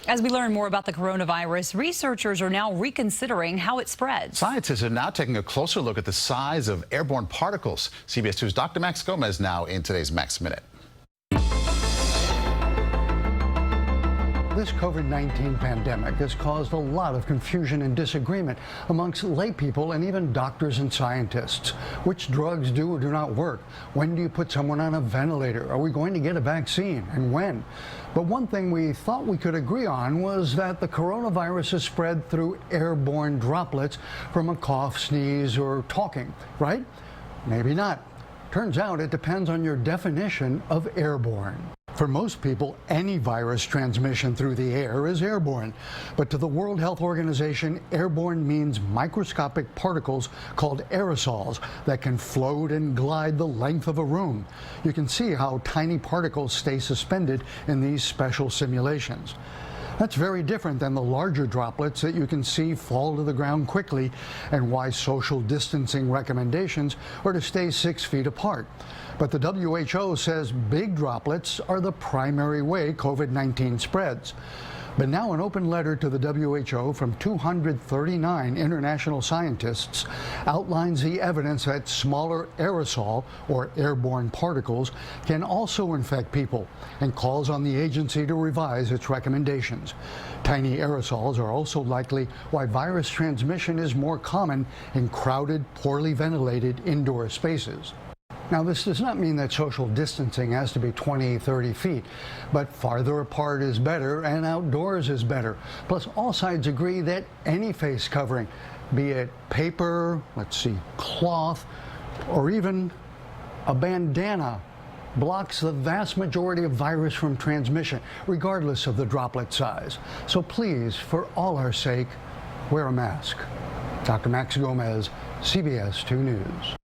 As we learn more about the coronavirus, researchers are now reconsidering how it spreads. Scientists are now taking a closer look at the size of airborne particles. CBS 2's Dr. Max Gomez now in today's Max Minute. This COVID-19 pandemic has caused a lot of confusion and disagreement amongst lay people and even doctors and scientists. Which drugs do or do not work? When do you put someone on a ventilator? Are we going to get a vaccine, and when? But one thing we thought we could agree on was that the coronavirus is spread through airborne droplets from a cough, sneeze, or talking, right? Maybe not. Turns out it depends on your definition of airborne. For most people, any virus transmission through the air is airborne. But to the World Health Organization, airborne means microscopic particles called aerosols that can float and glide the length of a room. You can see how tiny particles stay suspended in these special simulations. That's very different than the larger droplets that you can see fall to the ground quickly, and why social distancing recommendations are to stay 6 feet apart. But the WHO says big droplets are the primary way COVID-19 spreads. But now an open letter to the WHO from 239 international scientists outlines the evidence that smaller aerosol or airborne particles can also infect people, and calls on the agency to revise its recommendations. Tiny aerosols are also likely why virus transmission is more common in crowded, poorly ventilated indoor spaces. Now, this does not mean that social distancing has to be 20, 30 feet, but farther apart is better and outdoors is better. Plus, all sides agree that any face covering, be it paper, cloth, or even a bandana, blocks the vast majority of virus from transmission, regardless of the droplet size. So please, for all our sake, wear a mask. Dr. Max Gomez, CBS 2 News.